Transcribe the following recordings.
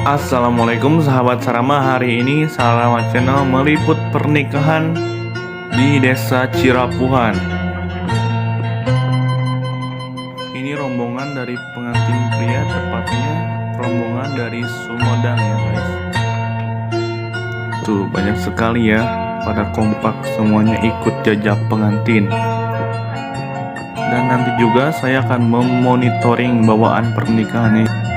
Assalamualaikum sahabat Sarama. Hari ini Sarama Channel meliput pernikahan di Desa Cirapuhan. Ini rombongan dari pengantin pria, tepatnya rombongan dari Sumedang ya guys. Tuh banyak sekali ya, pada kompak semuanya ikut jajak pengantin. Dan nanti juga saya akan memonitoring bawaan pernikahan ini.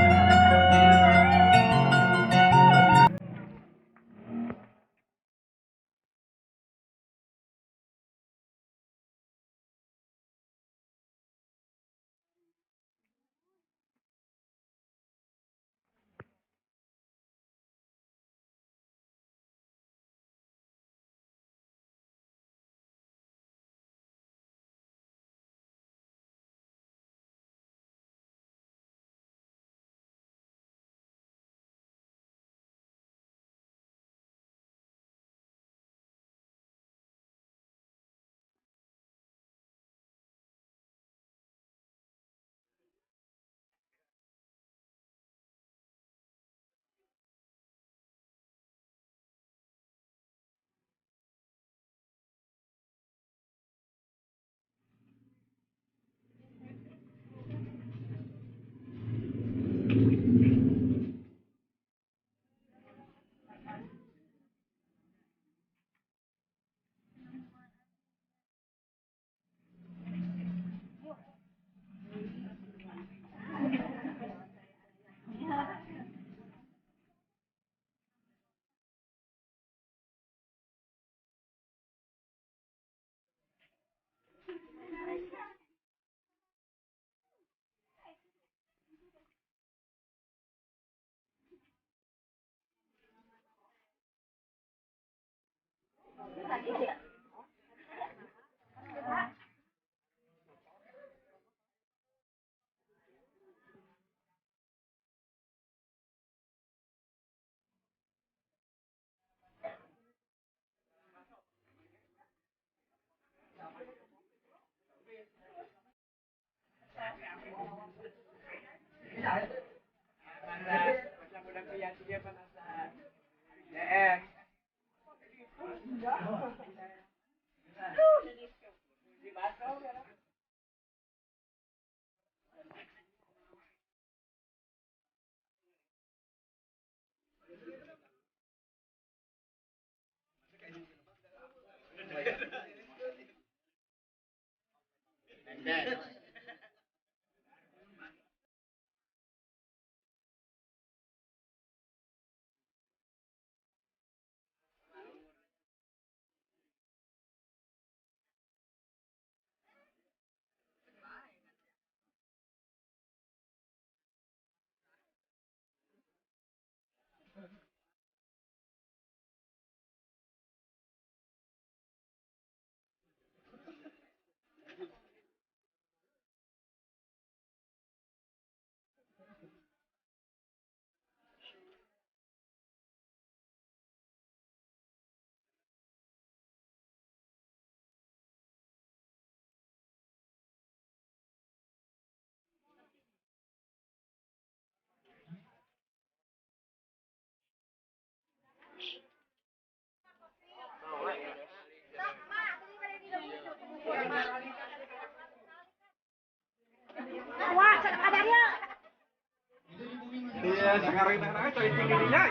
Iya, sekarang aja coy tingginya.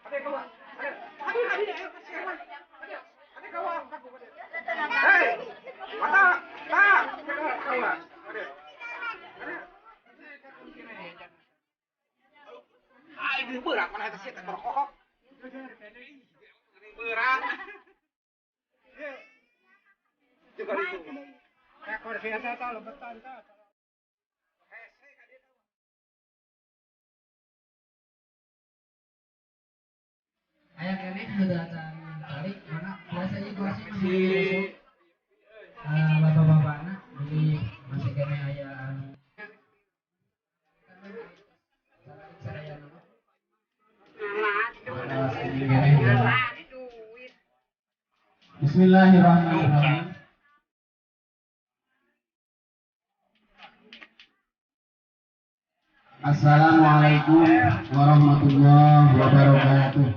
Ada kawan. Ada kasihan. Ada kawan aku. Hei, mata, kawan. Ini berat mana itu sih tak berkokok. Ini berat. Juga itu. Ekor biasa tahu lebetan tahu. Ayah kami sudah akan tarik mana biasanya masih bapak-bapak anak beli masih kami ayah Bismillahirrahmanirrahim. Assalamualaikum warahmatullahi wabarakatuh.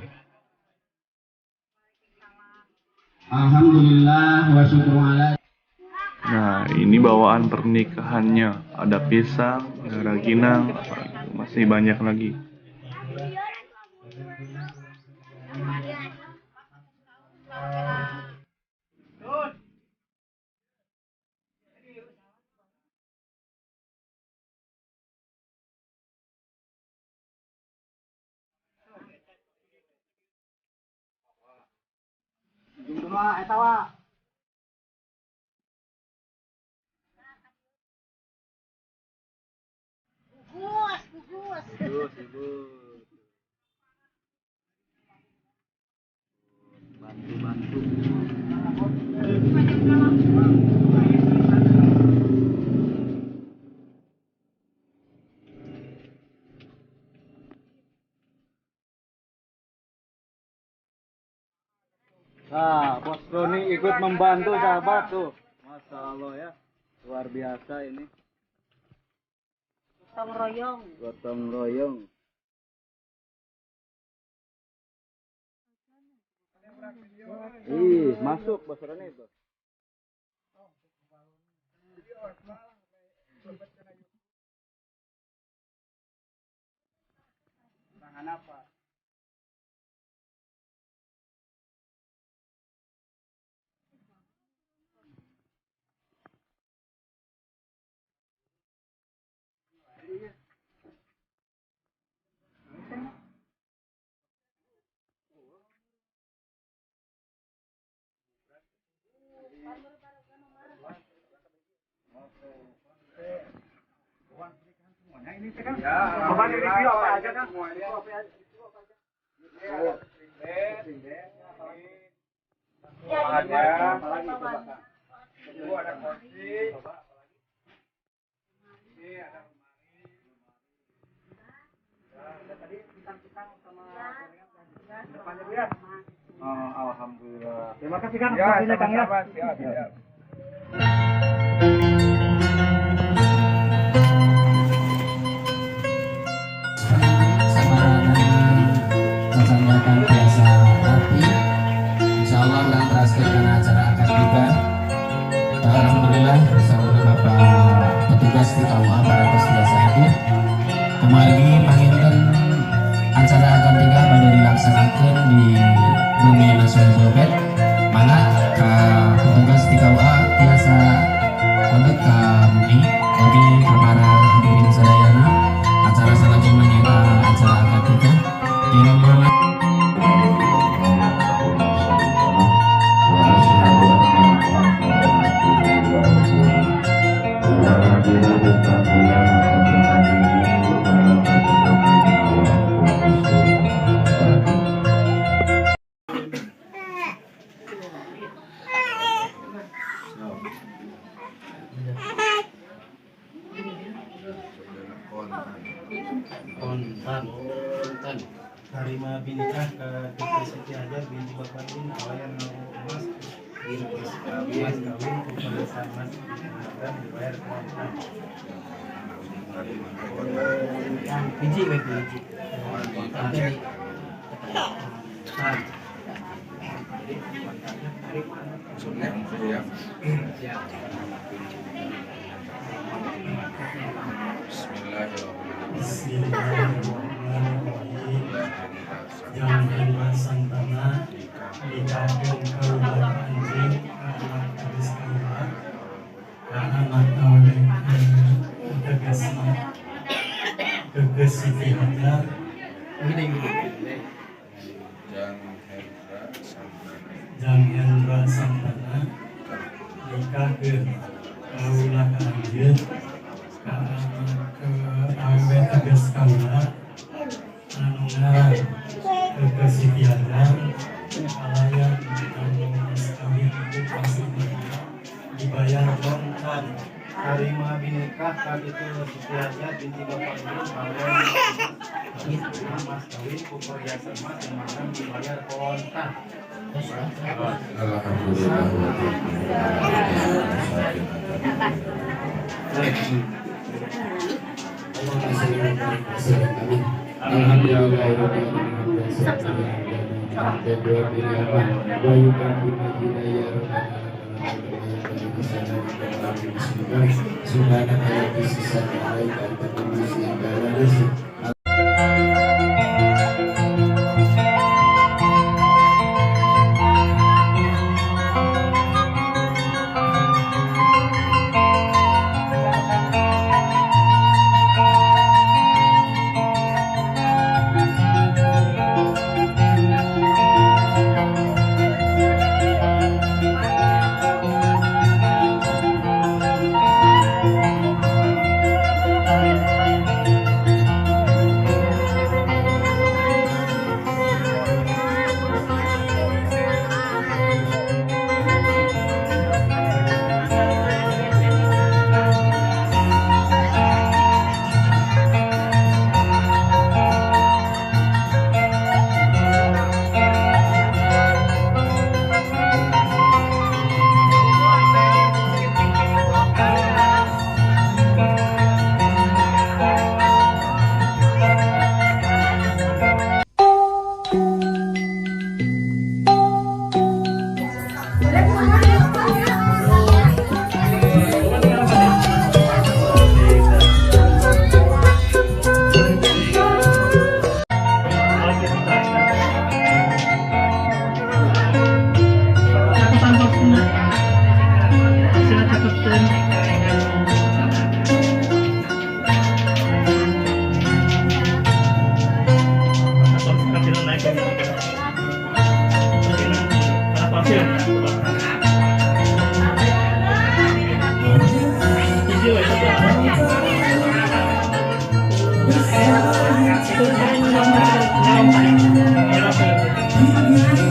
Alhamdulillah wa syukru ala. Nah, ini bawaan pernikahannya. Ada pisang, ada ragina, masih banyak lagi. Nah, Bos Doni ikut membantu sahabat tuh. Masya Allah ya, luar biasa ini. Gotong royong. Gotong royong. Ih, masuk Bos Doni itu. Tangan apa? Coba di review apa aja kan? Ada kursi. Ini ada depannya Bu ya. Oh, alhamdulillah. Terima kasih Kang. Ya, Waktunya, Kang ya. siap. Melaksanakan biasa rapi, insya Allah dan teraskan acara akad nikah. Alhamdulillah bersama Bapak petugas di KUA para biasa hadir. Kemarin panginten acara akad nikah pada dilaksanakan di Bumi Nasional Jobet, mana petugas di KUA biasa untuk kami bagi para hadirin sadayana acara selanjutnya yaitu acara akad nikah. Harima binikah ke Dr. Siti Hajar binti Bapak Din awayan emas mas kawin kepada sama dan dibayar kuota. Biji baik biji. Bismillahirrahmanirrahim. Jangan santana di kampung Kabupaten Anjing, anak gadis Kabupaten, anak oleh Geges Siti Hajar. Jang Hendra Santana nikah ke Kaulah Anjing, ke awe Geges Kaula, anu ngaran Geges Siti Hajar, alayan kamu mas kawin itu pasti dibayar kontan. Harima binikah kali itu Siti Hajar binti Bapak Din awayan mas kawin perhiasan emas yang makan dibayar kontan. Alhamdulillah. Allah Alhamdulillah dan dua pilihan wa yukafi majida ya rabbana subhanaka ya bisisa alaika anta qudus Terima kasih.